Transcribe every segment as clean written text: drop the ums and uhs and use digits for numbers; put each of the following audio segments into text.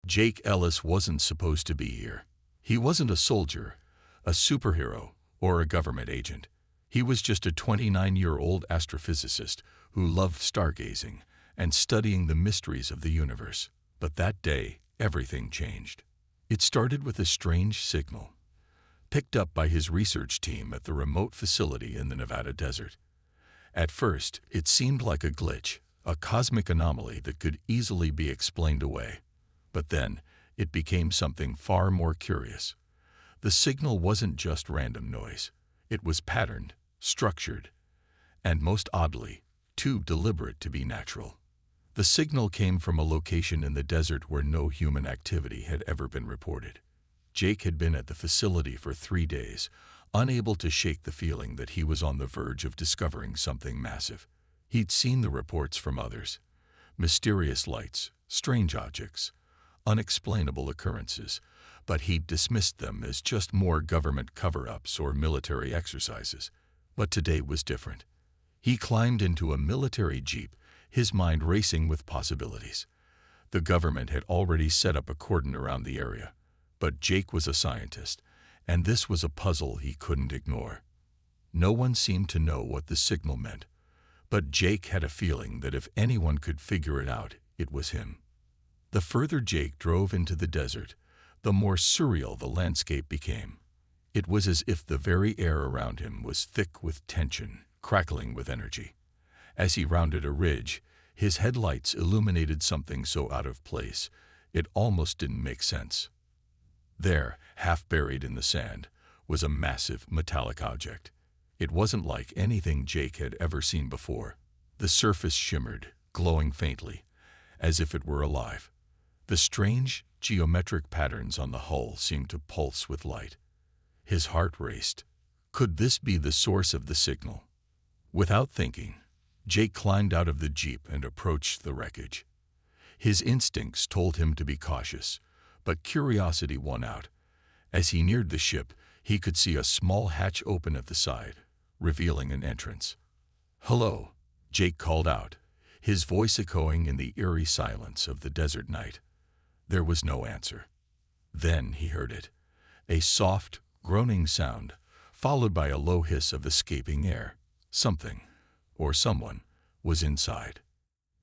Jake Ellis wasn't supposed to be here. He wasn't a soldier, a superhero, or a government agent. He was just a 29-year-old astrophysicist who loved stargazing and studying the mysteries of the universe. But that day, everything changed. It started with a strange signal, picked up by his research team at the remote facility in the Nevada desert. At first, it seemed like a glitch, a cosmic anomaly that could easily be explained away. But then, it became something far more curious. The signal wasn't just random noise. It was patterned, structured, and most oddly, too deliberate to be natural. The signal came from a location in the desert where no human activity had ever been reported. Jake had been at the facility for 3 days, unable to shake the feeling that he was on the verge of discovering something massive. He'd seen the reports from others: mysterious lights, strange objects, unexplainable occurrences, but he'd dismissed them as just more government cover-ups or military exercises. But today was different. He climbed into a military jeep, his mind racing with possibilities. The government had already set up a cordon around the area, but Jake was a scientist, and this was a puzzle he couldn't ignore. No one seemed to know what the signal meant, but Jake had a feeling that if anyone could figure it out, it was him. The further Jake drove into the desert, the more surreal the landscape became. It was as if the very air around him was thick with tension, crackling with energy. As he rounded a ridge, his headlights illuminated something so out of place, it almost didn't make sense. There, half buried in the sand, was a massive metallic object. It wasn't like anything Jake had ever seen before. The surface shimmered, glowing faintly, as if it were alive. The strange, geometric patterns on the hull seemed to pulse with light. His heart raced. Could this be the source of the signal? Without thinking, Jake climbed out of the jeep and approached the wreckage. His instincts told him to be cautious, but curiosity won out. As he neared the ship, he could see a small hatch open at the side, revealing an entrance. "Hello," Jake called out, his voice echoing in the eerie silence of the desert night. There was no answer. Then he heard it, a soft, groaning sound, followed by a low hiss of escaping air. Something, or someone, was inside.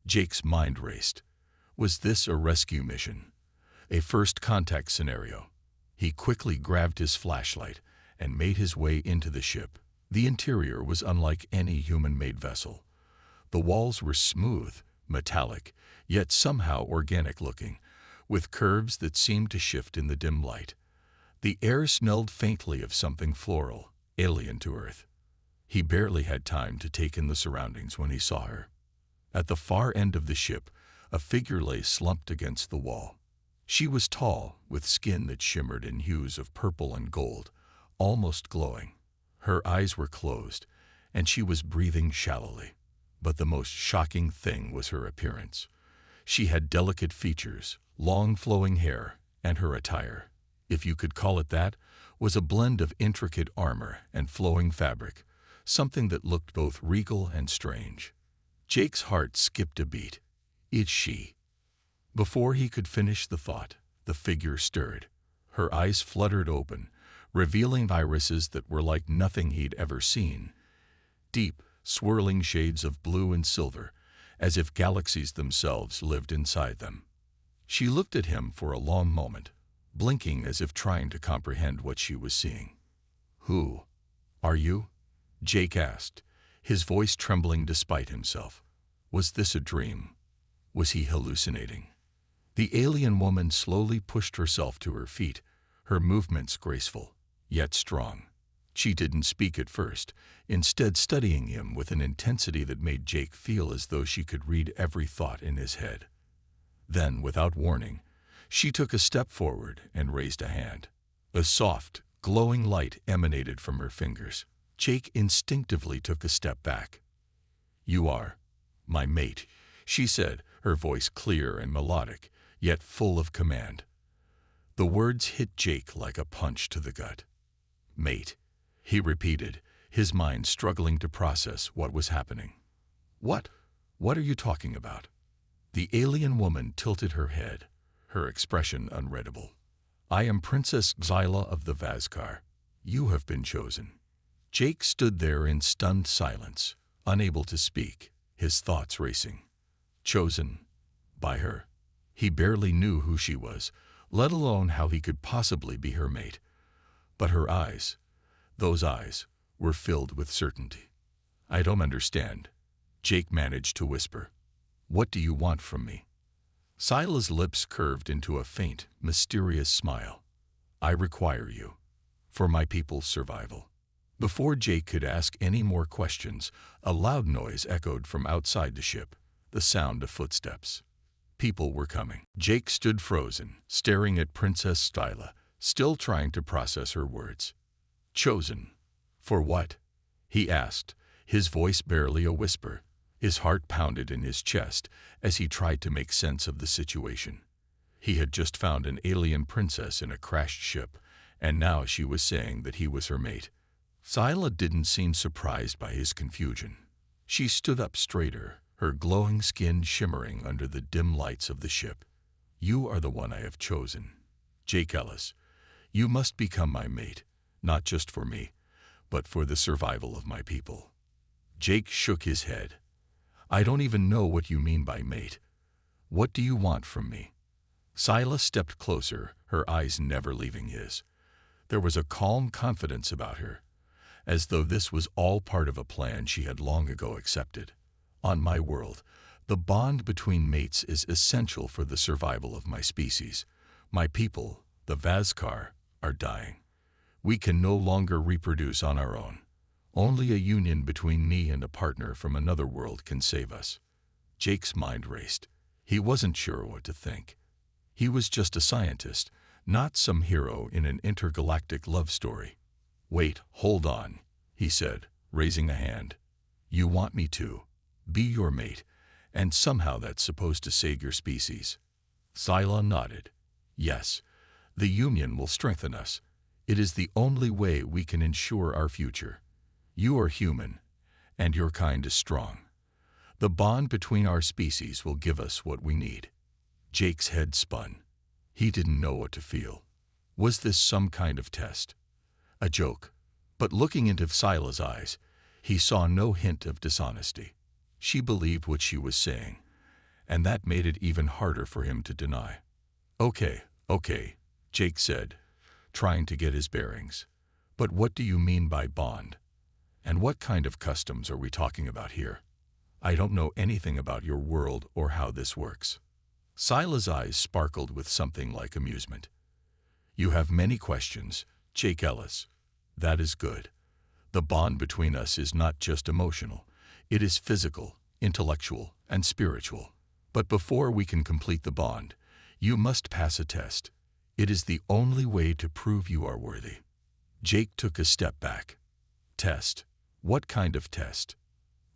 Jake's mind raced. Was this a rescue mission? A first contact scenario? He quickly grabbed his flashlight and made his way into the ship. The interior was unlike any human-made vessel. The walls were smooth, metallic, yet somehow organic-looking, with curves that seemed to shift in the dim light. The air smelled faintly of something floral, alien to Earth. He barely had time to take in the surroundings when he saw her. At the far end of the ship, a figure lay slumped against the wall. She was tall, with skin that shimmered in hues of purple and gold, almost glowing. Her eyes were closed, and she was breathing shallowly. But the most shocking thing was her appearance. She had delicate features, long flowing hair, and her attire, if you could call it that, was a blend of intricate armor and flowing fabric, something that looked both regal and strange. Jake's heart skipped a beat. It's she. Before he could finish the thought, the figure stirred. Her eyes fluttered open, revealing irises that were like nothing he'd ever seen. Deep, swirling shades of blue and silver, as if galaxies themselves lived inside them. She looked at him for a long moment, blinking as if trying to comprehend what she was seeing. "Who are you?" Jake asked, his voice trembling despite himself. Was this a dream? Was he hallucinating? The alien woman slowly pushed herself to her feet, her movements graceful, yet strong. She didn't speak at first, instead studying him with an intensity that made Jake feel as though she could read every thought in his head. Then, without warning, she took a step forward and raised a hand. A soft, glowing light emanated from her fingers. Jake instinctively took a step back. "You are my mate," she said, her voice clear and melodic, yet full of command. The words hit Jake like a punch to the gut. "Mate," he repeated, his mind struggling to process what was happening. What are you talking about?" The alien woman tilted her head, her expression unreadable. "I am Princess Xyla of the Vazkar. You have been chosen." Jake stood there in stunned silence, unable to speak, his thoughts racing. Chosen by her. He barely knew who she was, let alone how he could possibly be her mate. But her eyes, those eyes, were filled with certainty. "I don't understand," Jake managed to whisper. "What do you want from me?" Sila's lips curved into a faint, mysterious smile. "I require you. For my people's survival." Before Jake could ask any more questions, a loud noise echoed from outside the ship, the sound of footsteps. People were coming. Jake stood frozen, staring at Princess Styla, still trying to process her words. "Chosen? For what?" he asked, his voice barely a whisper. His heart pounded in his chest as he tried to make sense of the situation. He had just found an alien princess in a crashed ship, and now she was saying that he was her mate. Styla didn't seem surprised by his confusion. She stood up straighter, her glowing skin shimmering under the dim lights of the ship. "You are the one I have chosen. Jake Ellis. You must become my mate, not just for me, but for the survival of my people." Jake shook his head. "I don't even know what you mean by mate. What do you want from me?" Styla stepped closer, her eyes never leaving his. There was a calm confidence about her, as though this was all part of a plan she had long ago accepted. "On my world, the bond between mates is essential for the survival of my species. My people, the Vazkar, are dying. We can no longer reproduce on our own. Only a union between me and a partner from another world can save us." Jake's mind raced. He wasn't sure what to think. He was just a scientist, not some hero in an intergalactic love story. "Wait, hold on," he said, raising a hand. "You want me to be your mate, and somehow that's supposed to save your species?" Styla nodded. "Yes, the union will strengthen us. It is the only way we can ensure our future. You are human, and your kind is strong. The bond between our species will give us what we need." Jake's head spun. He didn't know what to feel. Was this some kind of test? A joke? But looking into Styla's eyes, he saw no hint of dishonesty. She believed what she was saying, and that made it even harder for him to deny. Okay, Jake said, trying to get his bearings. "But what do you mean by bond? And what kind of customs are we talking about here? I don't know anything about your world or how this works." Styla's eyes sparkled with something like amusement. "You have many questions, Jake Ellis. That is good. The bond between us is not just emotional. It is physical, intellectual, and spiritual. But before we can complete the bond, you must pass a test. It is the only way to prove you are worthy." Jake took a step back. "Test? What kind of test?"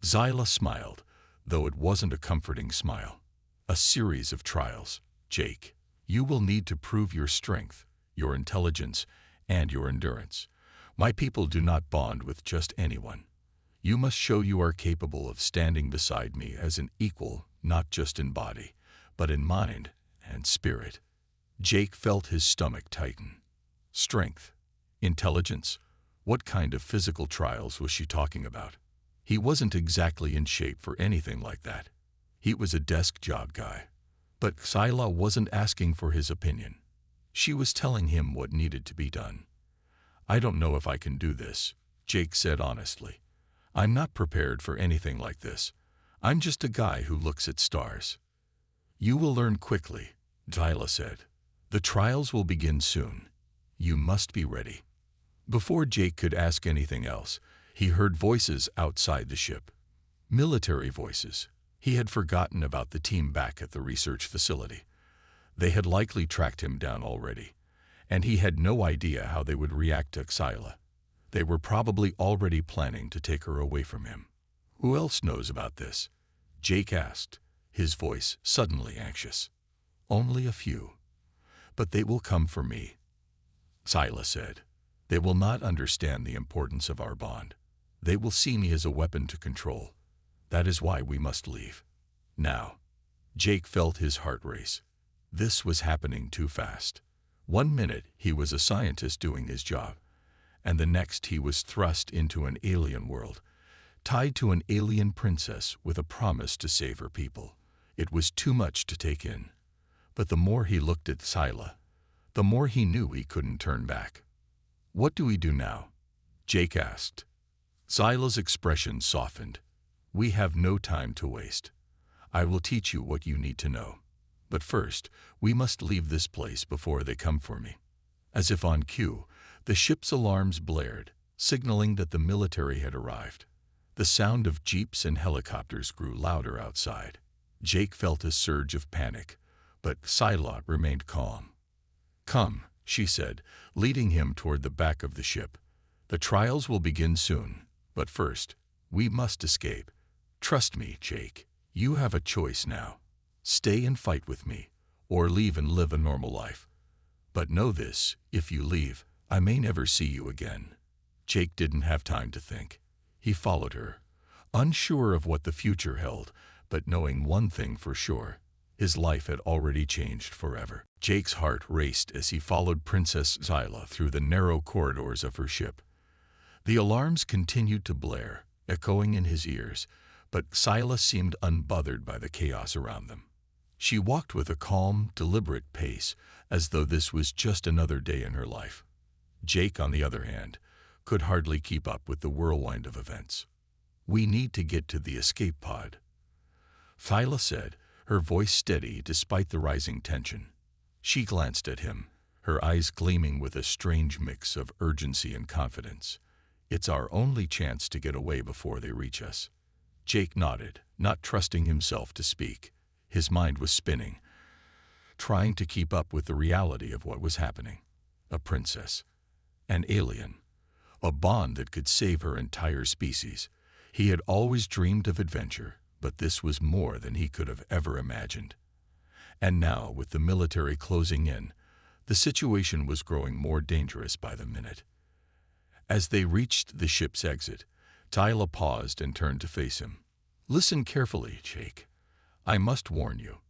Zyla smiled, though it wasn't a comforting smile. "A series of trials, Jake. You will need to prove your strength, your intelligence, and your endurance. My people do not bond with just anyone. You must show you are capable of standing beside me as an equal, not just in body, but in mind and spirit." Jake felt his stomach tighten. Strength? Intelligence? What kind of physical trials was she talking about? He wasn't exactly in shape for anything like that. He was a desk job guy. But Styla wasn't asking for his opinion. She was telling him what needed to be done. "I don't know if I can do this," Jake said honestly. "I'm not prepared for anything like this. I'm just a guy who looks at stars." "You will learn quickly," Styla said. "The trials will begin soon. You must be ready." Before Jake could ask anything else, he heard voices outside the ship. Military voices. He had forgotten about the team back at the research facility. They had likely tracked him down already, and he had no idea how they would react to Styla. They were probably already planning to take her away from him. "Who else knows about this?" Jake asked, his voice suddenly anxious. "Only a few. But they will come for me," Styla said. "They will not understand the importance of our bond. They will see me as a weapon to control. That is why we must leave. Now." Jake felt his heart race. This was happening too fast. 1 minute he was a scientist doing his job, and the next he was thrust into an alien world, tied to an alien princess with a promise to save her people. It was too much to take in. But the more he looked at Scylla, the more he knew he couldn't turn back. "What do we do now?" Jake asked. Scylla's expression softened. "We have no time to waste. I will teach you what you need to know. But first, we must leave this place before they come for me." As if on cue, the ship's alarms blared, signaling that the military had arrived. The sound of jeeps and helicopters grew louder outside. Jake felt a surge of panic, but Scylla remained calm. "Come," she said, leading him toward the back of the ship. "The trials will begin soon, but first, we must escape. Trust me, Jake. You have a choice now. Stay and fight with me, or leave and live a normal life. But know this, if you leave, I may never see you again." Jake didn't have time to think. He followed her, unsure of what the future held, but knowing one thing for sure: his life had already changed forever. Jake's heart raced as he followed Princess Scylla through the narrow corridors of her ship. The alarms continued to blare, echoing in his ears, but Scylla seemed unbothered by the chaos around them. She walked with a calm, deliberate pace, as though this was just another day in her life. Jake, on the other hand, could hardly keep up with the whirlwind of events. "We need to get to the escape pod," Scylla said, her voice steady despite the rising tension. She glanced at him, her eyes gleaming with a strange mix of urgency and confidence. "It's our only chance to get away before they reach us." Jake nodded, not trusting himself to speak. His mind was spinning, trying to keep up with the reality of what was happening. A princess, an alien, a bond that could save her entire species. He had always dreamed of adventure, but this was more than he could have ever imagined. And now, with the military closing in, the situation was growing more dangerous by the minute. As they reached the ship's exit, Scylla paused and turned to face him. "Listen carefully, Jake. I must warn you.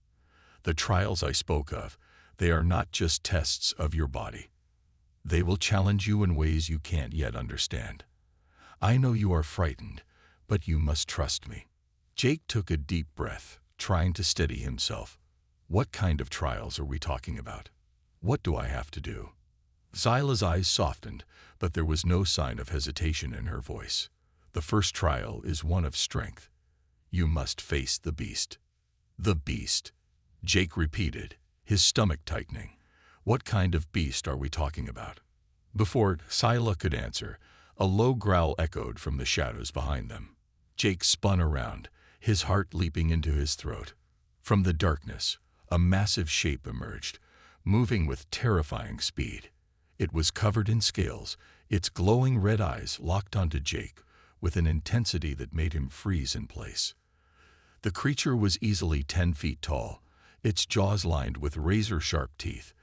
The trials I spoke of, they are not just tests of your body. They will challenge you in ways you can't yet understand. I know you are frightened, but you must trust me." Jake took a deep breath, trying to steady himself. "What kind of trials are we talking about? What do I have to do?" Scylla's eyes softened, but there was no sign of hesitation in her voice. "The first trial is one of strength. You must face the beast." "The beast," Jake repeated, his stomach tightening. "What kind of beast are we talking about?" Before Scylla could answer, a low growl echoed from the shadows behind them. Jake spun around, his heart leaping into his throat. From the darkness, a massive shape emerged, moving with terrifying speed. It was covered in scales, its glowing red eyes locked onto Jake with an intensity that made him freeze in place. The creature was easily 10 feet tall, its jaws lined with razor-sharp teeth.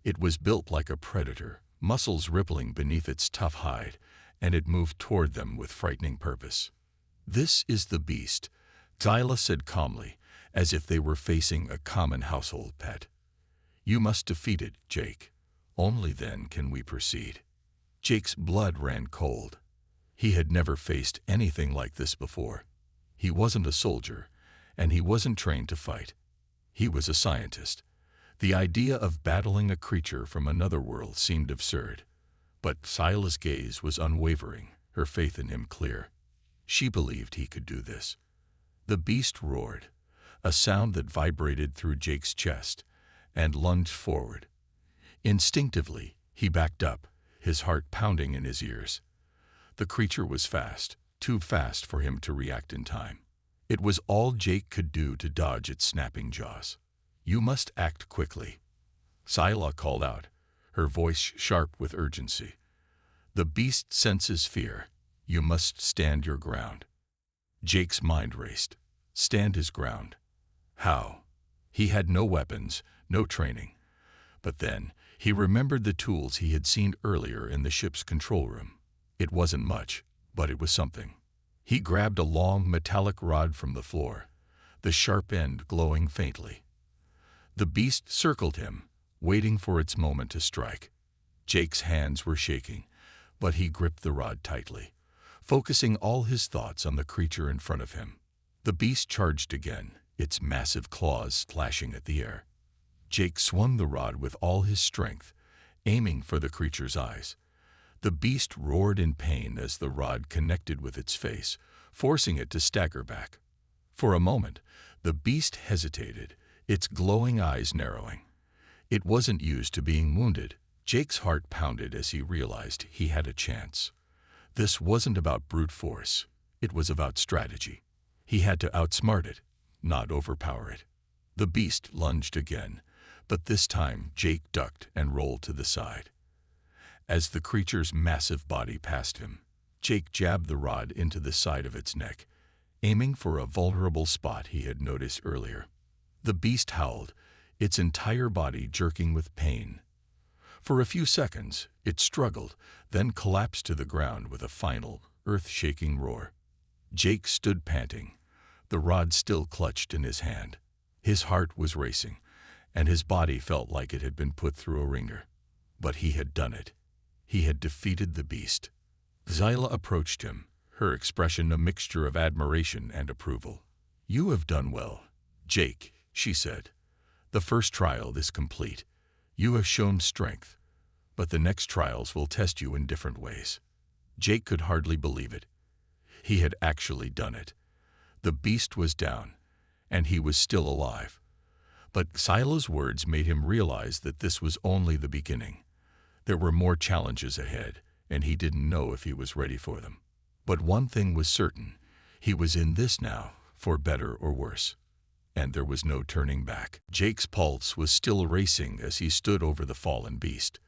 It was built like a predator, muscles rippling beneath its tough hide, and it moved toward them with frightening purpose. "This is the beast," Scylla said calmly, as if they were facing a common household pet. "You must defeat it, Jake. Only then can we proceed." Jake's blood ran cold. He had never faced anything like this before. He wasn't a soldier, and he wasn't trained to fight. He was a scientist. The idea of battling a creature from another world seemed absurd. But Scylla's gaze was unwavering, her faith in him clear. She believed he could do this. The beast roared, a sound that vibrated through Jake's chest, and lunged forward. Instinctively, he backed up, his heart pounding in his ears. The creature was fast, too fast for him to react in time. It was all Jake could do to dodge its snapping jaws. "You must act quickly," Scylla called out, her voice sharp with urgency. "The beast senses fear. You must stand your ground." Jake's mind raced. Stand his ground. How? He had no weapons, no training. But then, he remembered the tools he had seen earlier in the ship's control room. It wasn't much, but it was something. He grabbed a long metallic rod from the floor, the sharp end glowing faintly. The beast circled him, waiting for its moment to strike. Jake's hands were shaking, but he gripped the rod tightly, focusing all his thoughts on the creature in front of him. The beast charged again, its massive claws slashing at the air. Jake swung the rod with all his strength, aiming for the creature's eyes. The beast roared in pain as the rod connected with its face, forcing it to stagger back. For a moment, the beast hesitated, its glowing eyes narrowing. It wasn't used to being wounded. Jake's heart pounded as he realized he had a chance. This wasn't about brute force. It was about strategy. He had to outsmart it, not overpower it. The beast lunged again, but this time Jake ducked and rolled to the side. As the creature's massive body passed him, Jake jabbed the rod into the side of its neck, aiming for a vulnerable spot he had noticed earlier. The beast howled, its entire body jerking with pain. For a few seconds, it struggled, then collapsed to the ground with a final, earth-shaking roar. Jake stood panting, the rod still clutched in his hand. His heart was racing, and his body felt like it had been put through a wringer. But he had done it. He had defeated the beast. Zyla approached him, her expression a mixture of admiration and approval. "You have done well, Jake," she said. "The first trial is complete. You have shown strength, but the next trials will test you in different ways." Jake could hardly believe it. He had actually done it. The beast was down, and he was still alive. But Zyla's words made him realize that this was only the beginning. There were more challenges ahead, and he didn't know if he was ready for them. But one thing was certain, he was in this now, for better or worse. And there was no turning back. Jake's pulse was still racing as he stood over the fallen beast.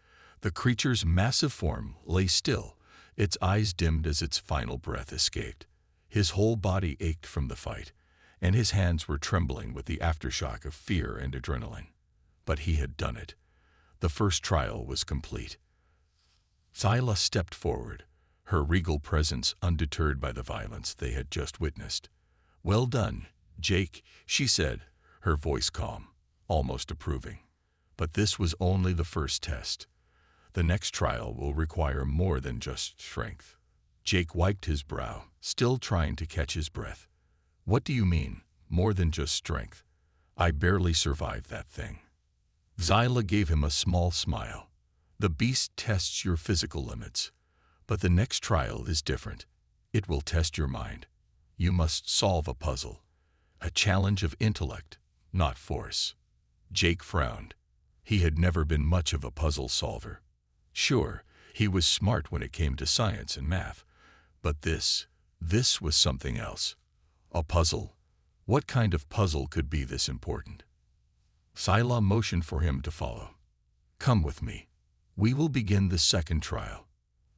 The creature's massive form lay still, its eyes dimmed as its final breath escaped. His whole body ached from the fight, and his hands were trembling with the aftershock of fear and adrenaline. But he had done it. The first trial was complete. Zyla stepped forward, her regal presence undeterred by the violence they had just witnessed. "Well done, Jake," she said, her voice calm, almost approving. "But this was only the first test. The next trial will require more than just strength." Jake wiped his brow, still trying to catch his breath. "What do you mean, more than just strength? I barely survived that thing." Zyla gave him a small smile. "The beast tests your physical limits, but the next trial is different. It will test your mind. You must solve a puzzle, a challenge of intellect, not force." Jake frowned. He had never been much of a puzzle solver. Sure, he was smart when it came to science and math, but this was something else. A puzzle? What kind of puzzle could be this important? Zyla motioned for him to follow. "Come with me. We will begin the second trial."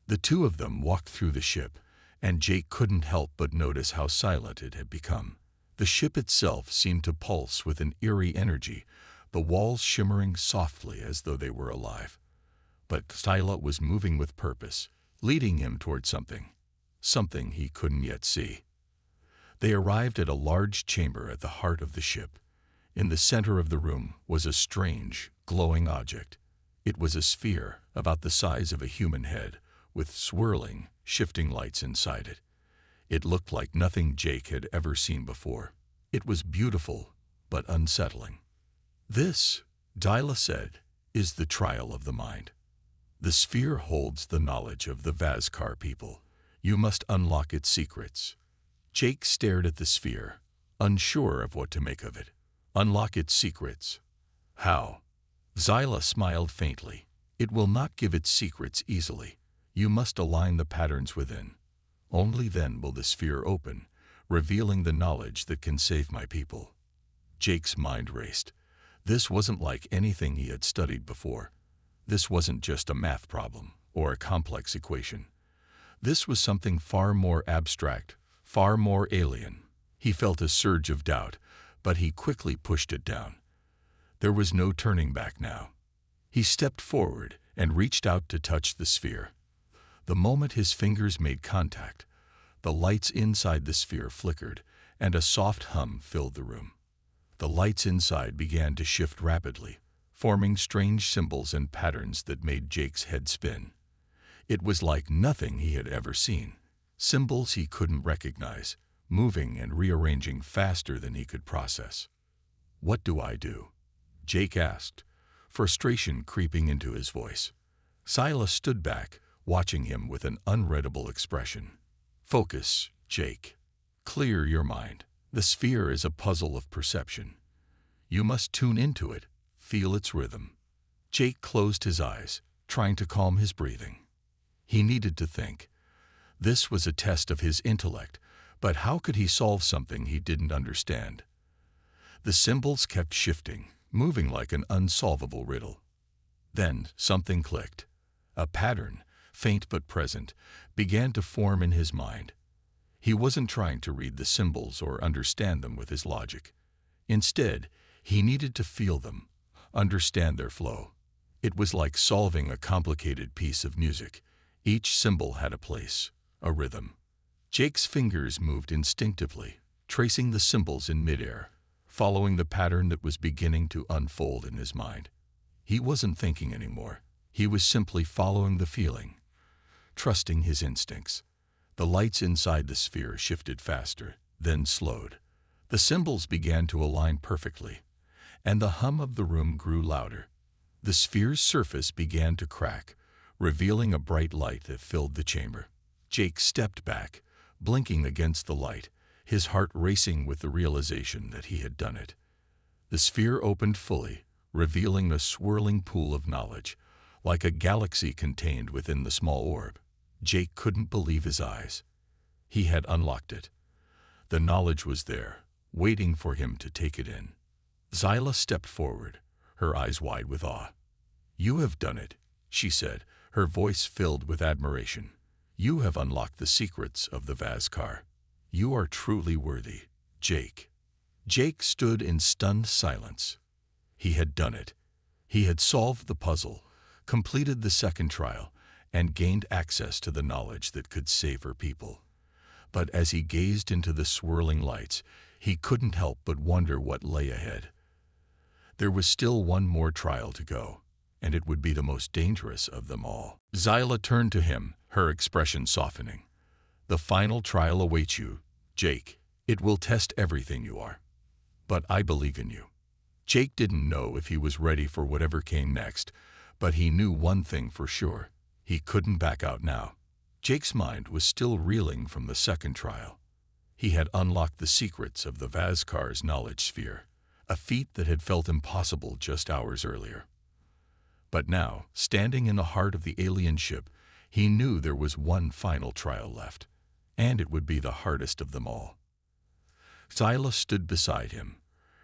The two of them walked through the ship, and Jake couldn't help but notice how silent it had become. The ship itself seemed to pulse with an eerie energy, the walls shimmering softly as though they were alive. But Zyla was moving with purpose, leading him toward something he couldn't yet see. They arrived at a large chamber at the heart of the ship. In the center of the room was a strange, glowing object. It was a sphere about the size of a human head, with swirling, shifting lights inside it. It looked like nothing Jake had ever seen before. It was beautiful, but unsettling. "This," Zyla said, "is the trial of the mind. The sphere holds the knowledge of the Vazkar people. You must unlock its secrets." Jake stared at the sphere, unsure of what to make of it. "Unlock its secrets? How?" Zyla smiled faintly. "It will not give its secrets easily. You must align the patterns within. Only then will the sphere open, revealing the knowledge that can save my people." Jake's mind raced. This wasn't like anything he had studied before. This wasn't just a math problem or a complex equation. This was something far more abstract, far more alien. He felt a surge of doubt, but he quickly pushed it down. There was no turning back now. He stepped forward and reached out to touch the sphere. The moment his fingers made contact, the lights inside the sphere flickered, and a soft hum filled the room. the lights inside began to shift rapidly, forming strange symbols and patterns that made Jake's head spin. It was like nothing he had ever seen. Symbols he couldn't recognize, moving and rearranging faster than he could process. "What do I do?" Jake asked, frustration creeping into his voice. Silas stood back, watching him with an unreadable expression. "Focus, Jake. Clear your mind. The sphere is a puzzle of perception. You must tune into it, feel its rhythm." Jake closed his eyes, trying to calm his breathing. He needed to think. This was a test of his intellect, but how could he solve something he didn't understand? The symbols kept shifting, moving like an unsolvable riddle. Then something clicked. A pattern, faint but present, began to form in his mind. He wasn't trying to read the symbols or understand them with his logic. Instead, he needed to feel them, understand their flow. It was like solving a complicated piece of music. Each symbol had a place, a rhythm. Jake's fingers moved instinctively, tracing the symbols in midair, following the pattern that was beginning to unfold in his mind. He wasn't thinking anymore. He was simply following the feeling, trusting his instincts. The lights inside the sphere shifted faster, then slowed. The symbols began to align perfectly, and the hum of the room grew louder. The sphere's surface began to crack, revealing a bright light that filled the chamber. Jake stepped back, blinking against the light, his heart racing with the realization that he had done it. The sphere opened fully, revealing a swirling pool of knowledge, like a galaxy contained within the small orb. Jake couldn't believe his eyes. He had unlocked it. The knowledge was there, waiting for him to take it in. Zyla stepped forward, her eyes wide with awe. "You have done it," she said, her voice filled with admiration. "You have unlocked the secrets of the Vazkar. You are truly worthy, Jake." Jake stood in stunned silence. He had done it. He had solved the puzzle, completed the second trial, and gained access to the knowledge that could save her people. But as he gazed into the swirling lights, he couldn't help but wonder what lay ahead. There was still one more trial to go, and it would be the most dangerous of them all. Zyla turned to him, her expression softening. "The final trial awaits you, Jake. It will test everything you are. But I believe in you." Jake didn't know if he was ready for whatever came next, but he knew one thing for sure. He couldn't back out now. Jake's mind was still reeling from the second trial. He had unlocked the secrets of the Vazkar's knowledge sphere, a feat that had felt impossible just hours earlier. But now, standing in the heart of the alien ship, he knew there was one final trial left, and it would be the hardest of them all. Zyla stood beside him,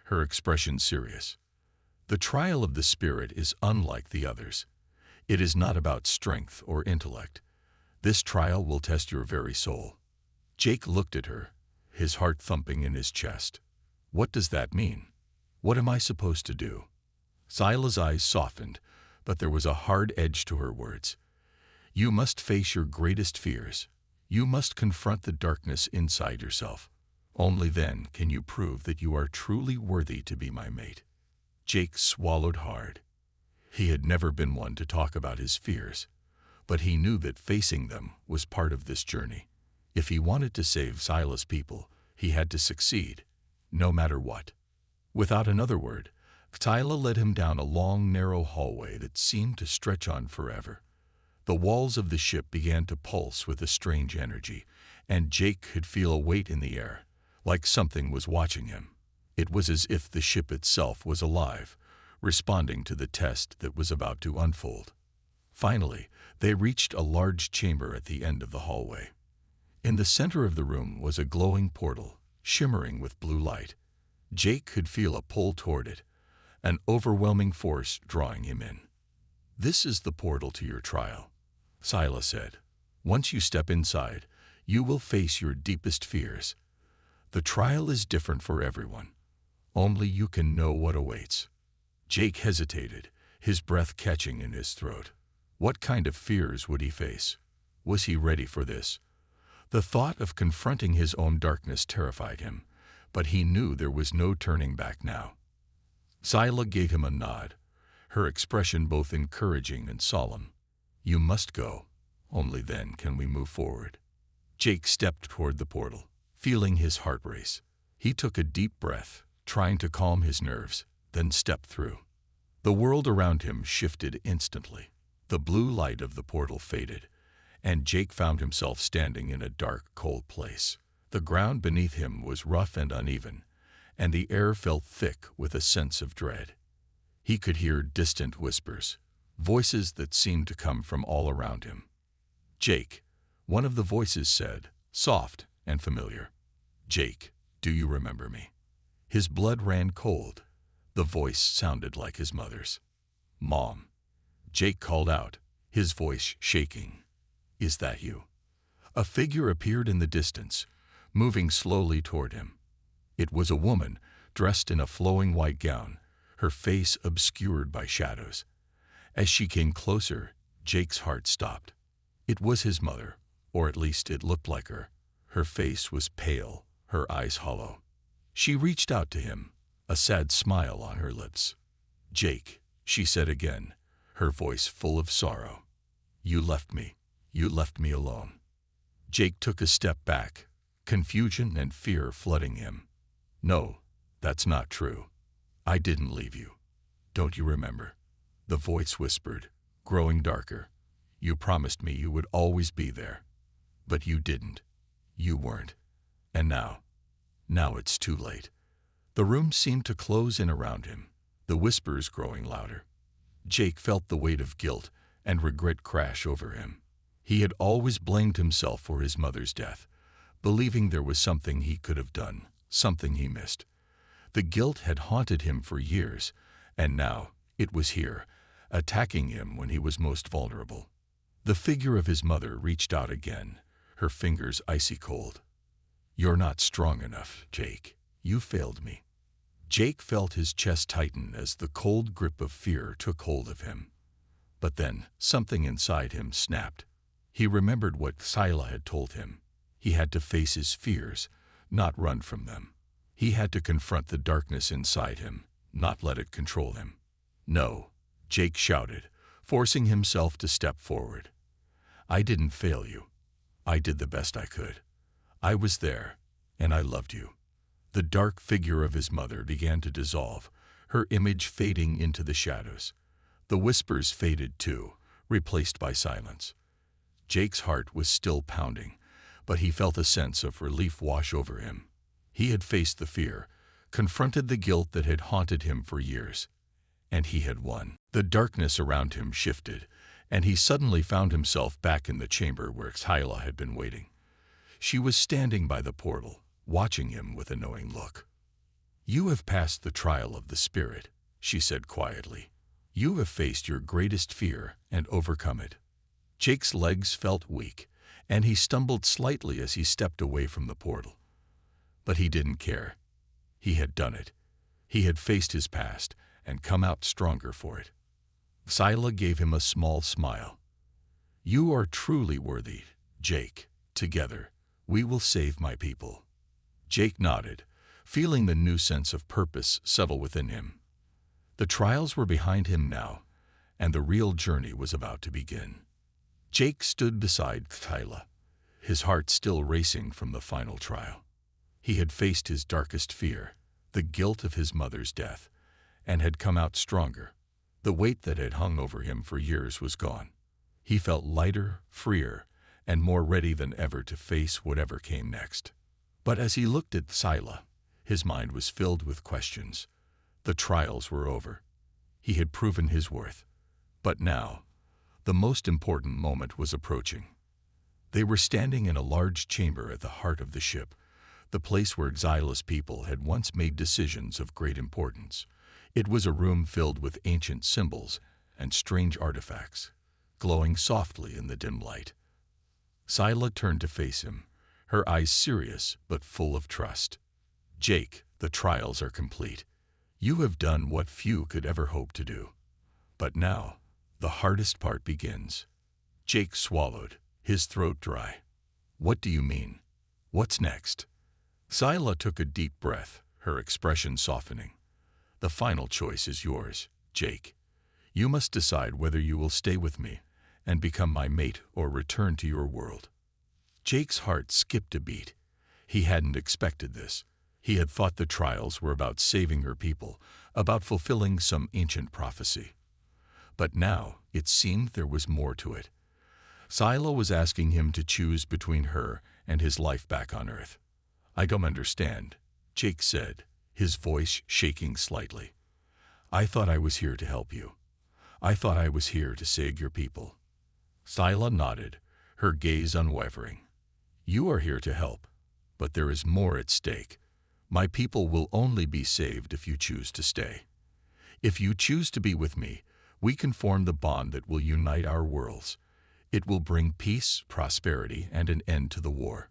her expression serious. "The trial of the spirit is unlike the others. It is not about strength or intellect. This trial will test your very soul." Jake looked at her, his heart thumping in his chest. "What does that mean? What am I supposed to do?" Zyla's eyes softened, but there was a hard edge to her words. "You must face your greatest fears. You must confront the darkness inside yourself. Only then can you prove that you are truly worthy to be my mate." Jake swallowed hard. He had never been one to talk about his fears, but he knew that facing them was part of this journey. If he wanted to save Zyla's people, he had to succeed, no matter what. Without another word, Zyla led him down a long, narrow hallway that seemed to stretch on forever. The walls of the ship began to pulse with a strange energy, and Jake could feel a weight in the air, like something was watching him. It was as if the ship itself was alive, responding to the test that was about to unfold. Finally, they reached a large chamber at the end of the hallway. In the center of the room was a glowing portal, shimmering with blue light. Jake could feel a pull toward it, an overwhelming force drawing him in. "This is the portal to your trial," Zyla said. "Once you step inside, you will face your deepest fears. The trial is different for everyone. Only you can know what awaits." Jake hesitated, his breath catching in his throat. What kind of fears would he face? Was he ready for this? The thought of confronting his own darkness terrified him, but he knew there was no turning back now. Scylla gave him a nod, her expression both encouraging and solemn. "You must go. Only then can we move forward." Jake stepped toward the portal, feeling his heart race. He took a deep breath, trying to calm his nerves, then stepped through. The world around him shifted instantly. The blue light of the portal faded, and Jake found himself standing in a dark, cold place. The ground beneath him was rough and uneven, and the air felt thick with a sense of dread. He could hear distant whispers, voices that seemed to come from all around him. "Jake," one of the voices said, soft and familiar. "Jake, do you remember me?" His blood ran cold. The voice sounded like his mother's. "Mom." Jake called out, his voice shaking. "Is that you?" A figure appeared in the distance, moving slowly toward him. It was a woman, dressed in a flowing white gown, her face obscured by shadows. As she came closer, Jake's heart stopped. It was his mother, or at least it looked like her. Her face was pale, her eyes hollow. She reached out to him, a sad smile on her lips. "Jake," she said again, her voice full of sorrow. You left me alone." Jake took a step back, confusion and fear flooding him. "No, that's not true. I didn't leave you. Don't you remember?" The voice whispered, growing darker. "You promised me you would always be there. But you didn't. You weren't. And now it's too late." The room seemed to close in around him, the whispers growing louder. Jake felt the weight of guilt and regret crash over him. He had always blamed himself for his mother's death, believing there was something he could have done, something he missed. The guilt had haunted him for years, and now it was here, attacking him when he was most vulnerable. The figure of his mother reached out again, her fingers icy cold. "You're not strong enough, Jake. You failed me." Jake felt his chest tighten as the cold grip of fear took hold of him. But then something inside him snapped. He remembered what Scylla had told him. He had to face his fears, not run from them. He had to confront the darkness inside him, not let it control him. "No," Jake shouted, forcing himself to step forward. "I didn't fail you. I did the best I could. I was there, and I loved you." The dark figure of his mother began to dissolve, her image fading into the shadows. The whispers faded too, replaced by silence. Jake's heart was still pounding, but he felt a sense of relief wash over him. He had faced the fear, confronted the guilt that had haunted him for years, and he had won. The darkness around him shifted, and he suddenly found himself back in the chamber where Scylla had been waiting. She was standing by the portal, watching him with a knowing look. "You have passed the trial of the spirit," she said quietly. "You have faced your greatest fear and overcome it." Jake's legs felt weak, and he stumbled slightly as he stepped away from the portal. But he didn't care. He had done it. He had faced his past and come out stronger for it. Scylla gave him a small smile. "You are truly worthy, Jake. Together, we will save my people." Jake nodded, feeling the new sense of purpose settle within him. The trials were behind him now, and the real journey was about to begin. Jake stood beside Scylla, his heart still racing from the final trial. He had faced his darkest fear, the guilt of his mother's death, and had come out stronger. The weight that had hung over him for years was gone. He felt lighter, freer, and more ready than ever to face whatever came next. But as he looked at Scylla, his mind was filled with questions. The trials were over. He had proven his worth. But now, the most important moment was approaching. They were standing in a large chamber at the heart of the ship, the place where Scylla's people had once made decisions of great importance. It was a room filled with ancient symbols and strange artifacts, glowing softly in the dim light. Scylla turned to face him, her eyes serious but full of trust. "Jake, the trials are complete. You have done what few could ever hope to do. But now, the hardest part begins." Jake swallowed, his throat dry. "What do you mean? What's next?" Scylla took a deep breath, her expression softening. The final choice is yours, Jake. You must decide whether you will stay with me and become my mate or return to your world. Jake's heart skipped a beat. He hadn't expected this. He had thought the trials were about saving her people, about fulfilling some ancient prophecy. But now it seemed there was more to it. Scylla was asking him to choose between her and his life back on Earth. I don't understand, Jake said, his voice shaking slightly. I thought I was here to help you. I thought I was here to save your people. Scylla nodded, her gaze unwavering. You are here to help, but there is more at stake. My people will only be saved if you choose to stay. If you choose to be with me, we can form the bond that will unite our worlds. It will bring peace, prosperity, and an end to the war.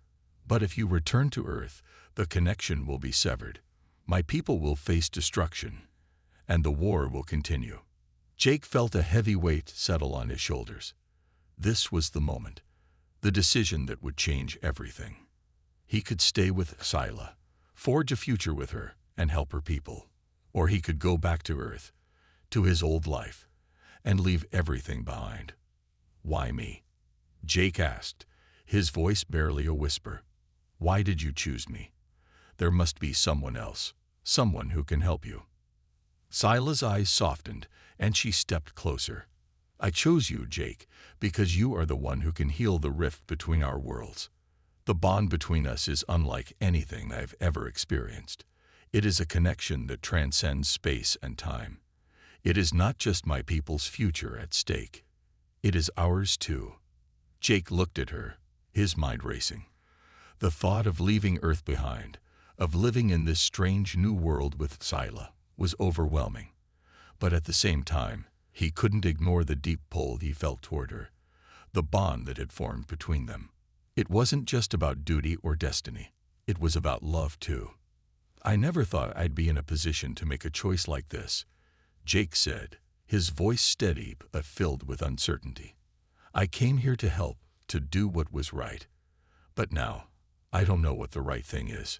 But if you return to Earth, the connection will be severed. My people will face destruction, and the war will continue. Jake felt a heavy weight settle on his shoulders. This was the moment, the decision that would change everything. He could stay with Scylla, forge a future with her, and help her people. Or he could go back to Earth, to his old life, and leave everything behind. Why me? Jake asked, his voice barely a whisper. Why did you choose me? There must be someone else, someone who can help you. Scylla's eyes softened, and she stepped closer. I chose you, Jake, because you are the one who can heal the rift between our worlds. The bond between us is unlike anything I've ever experienced. It is a connection that transcends space and time. It is not just my people's future at stake. It is ours too. Jake looked at her, his mind racing. The thought of leaving Earth behind, of living in this strange new world with Scylla, was overwhelming. But at the same time, he couldn't ignore the deep pull he felt toward her, the bond that had formed between them. It wasn't just about duty or destiny. It was about love too. I never thought I'd be in a position to make a choice like this, Jake said, his voice steady but filled with uncertainty. I came here to help, to do what was right. But now, I don't know what the right thing is.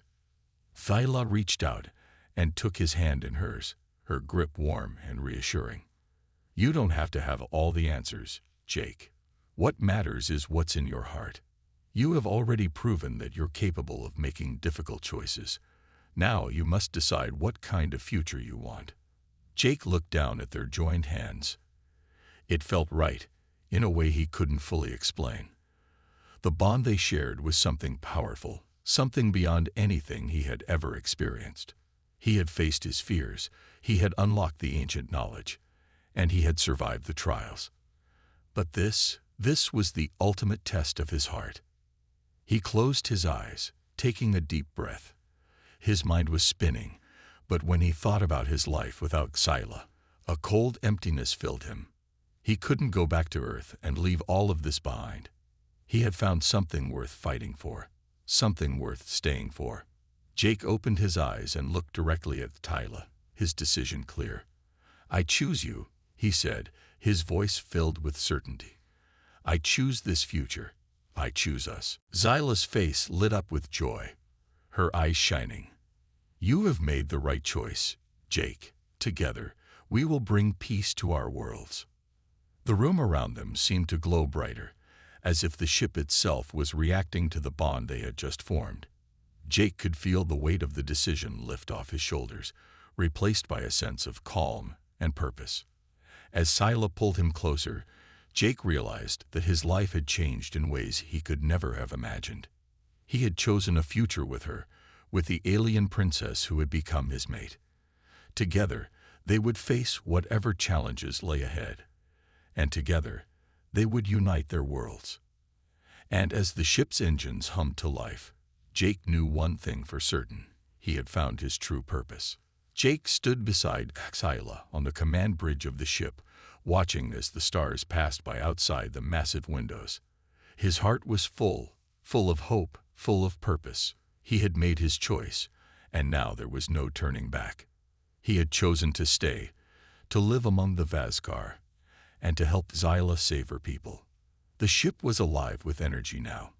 Scylla reached out and took his hand in hers, her grip warm and reassuring. You don't have to have all the answers, Jake. What matters is what's in your heart. You have already proven that you're capable of making difficult choices. Now you must decide what kind of future you want. Jake looked down at their joined hands. It felt right, in a way he couldn't fully explain. The bond they shared was something powerful, something beyond anything he had ever experienced. He had faced his fears, he had unlocked the ancient knowledge, and he had survived the trials. But this was the ultimate test of his heart. He closed his eyes, taking a deep breath. His mind was spinning, but when he thought about his life without Scylla, a cold emptiness filled him. He couldn't go back to Earth and leave all of this behind. He had found something worth fighting for, something worth staying for. Jake opened his eyes and looked directly at Scylla, his decision clear. I choose you, he said, his voice filled with certainty. I choose this future. I choose us. Scylla's face lit up with joy, her eyes shining. You have made the right choice, Jake. Together, we will bring peace to our worlds. The room around them seemed to glow brighter, as if the ship itself was reacting to the bond they had just formed. Jake could feel the weight of the decision lift off his shoulders, replaced by a sense of calm and purpose. As Scylla pulled him closer, Jake realized that his life had changed in ways he could never have imagined. He had chosen a future with her, with the alien princess who had become his mate. Together, they would face whatever challenges lay ahead. And together, they would unite their worlds. And as the ship's engines hummed to life, Jake knew one thing for certain. He had found his true purpose. Jake stood beside Scylla on the command bridge of the ship, watching as the stars passed by outside the massive windows. His heart was full of hope, full of purpose. He had made his choice, and now there was no turning back. He had chosen to stay, to live among the Vazkar, and to help Scylla save her people. The ship was alive with energy now.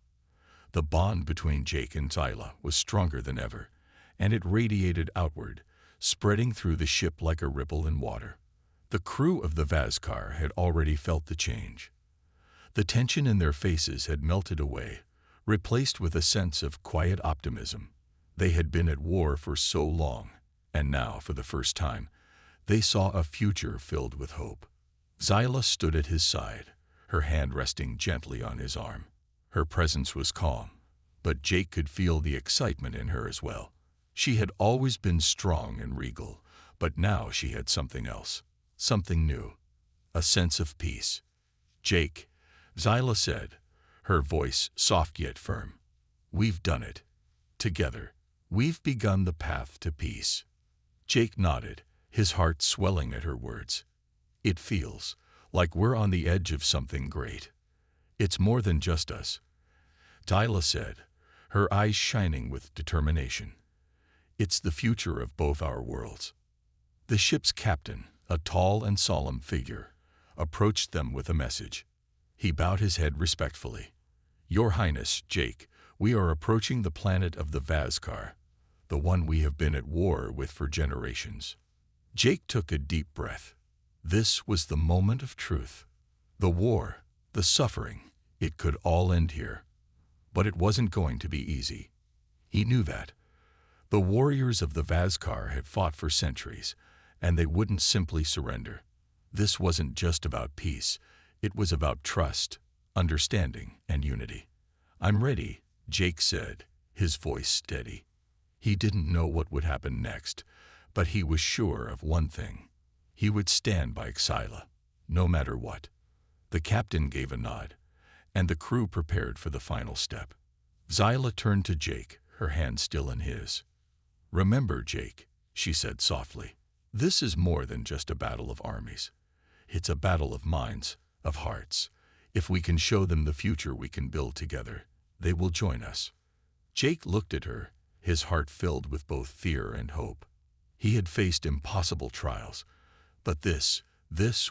The bond between Jake and Zyla was stronger than ever, and it radiated outward, spreading through the ship like a ripple in water. The crew of the Vazcar had already felt the change. The tension in their faces had melted away, replaced with a sense of quiet optimism. They had been at war for so long, and now, for the first time, they saw a future filled with hope. Zyla stood at his side, her hand resting gently on his arm. Her presence was calm, but Jake could feel the excitement in her as well. She had always been strong and regal, but now she had something else, something new, a sense of peace. "Jake," Zyla said, her voice soft yet firm, "we've done it. Together, we've begun the path to peace." Jake nodded, his heart swelling at her words. "It feels like we're on the edge of something great. It's more than just us," Zyla said, her eyes shining with determination. "It's the future of both our worlds." The ship's captain, a tall and solemn figure, approached them with a message. He bowed his head respectfully. "Your Highness, Jake, we are approaching the planet of the Vazcar, the one we have been at war with for generations." Jake took a deep breath. This was the moment of truth. The war, the suffering, it could all end here. But it wasn't going to be easy. He knew that. The warriors of the Vazcar had fought for centuries, and they wouldn't simply surrender. This wasn't just about peace. It was about trust, understanding, and unity. "I'm ready," Jake said, his voice steady. He didn't know what would happen next, but he was sure of one thing. He would stand by Zyla, no matter what. The captain gave a nod, and the crew prepared for the final step. Zyla turned to Jake, her hand still in his. "Remember, Jake," she said softly, "this is more than just a battle of armies. It's a battle of minds, of hearts. If we can show them the future we can build together, they will join us." Jake looked at her, his heart filled with both fear and hope. He had faced impossible trials, but this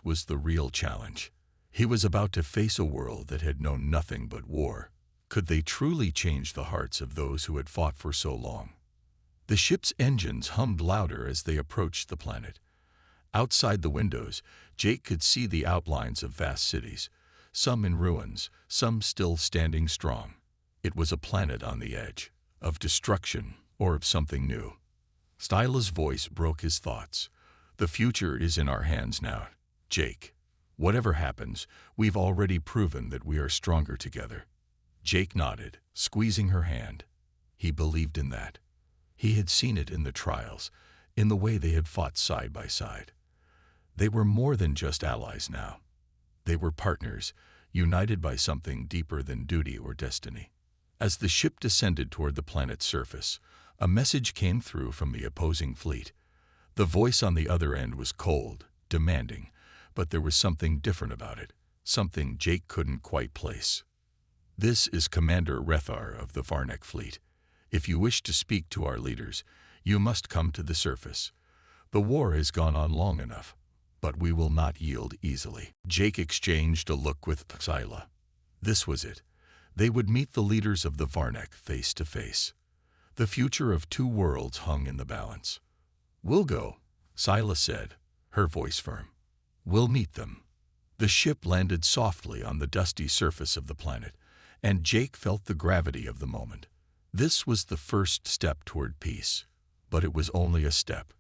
was the real challenge. He was about to face a world that had known nothing but war. Could they truly change the hearts of those who had fought for so long? The ship's engines hummed louder as they approached the planet. Outside the windows, Jake could see the outlines of vast cities, some in ruins, some still standing strong. It was a planet on the edge, of destruction or of something new. Styla's voice broke his thoughts. "The future is in our hands now, Jake. Whatever happens, we've already proven that we are stronger together." Jake nodded, squeezing her hand. He believed in that. He had seen it in the trials, in the way they had fought side by side. They were more than just allies now. They were partners, united by something deeper than duty or destiny. As the ship descended toward the planet's surface, a message came through from the opposing fleet. The voice on the other end was cold, demanding, but there was something different about it, something Jake couldn't quite place. "This is Commander Rethar of the Varnek fleet. If you wish to speak to our leaders, you must come to the surface. The war has gone on long enough, but we will not yield easily." Jake exchanged a look with Zyla. This was it. They would meet the leaders of the Varnek face to face. The future of two worlds hung in the balance. "We'll go," Zyla said, her voice firm. "We'll meet them." The ship landed softly on the dusty surface of the planet, and Jake felt the gravity of the moment. This was the first step toward peace, but it was only a step.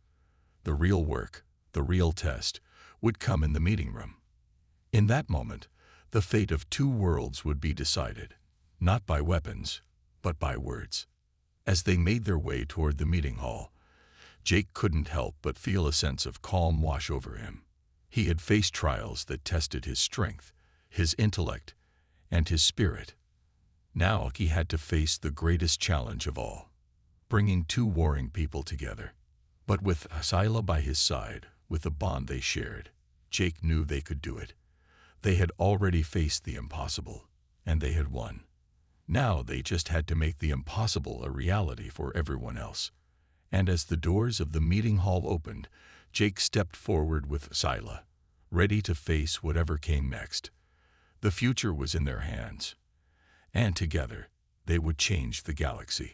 The real work, the real test, would come in the meeting room. In that moment, the fate of two worlds would be decided, not by weapons, but by words. As they made their way toward the meeting hall, Jake couldn't help but feel a sense of calm wash over him. He had faced trials that tested his strength, his intellect, and his spirit. Now he had to face the greatest challenge of all, bringing two warring people together. But with Zyla by his side, with the bond they shared, Jake knew they could do it. They had already faced the impossible, and they had won. Now they just had to make the impossible a reality for everyone else. And as the doors of the meeting hall opened, Jake stepped forward with Zyla, ready to face whatever came next. The future was in their hands, and together they would change the galaxy.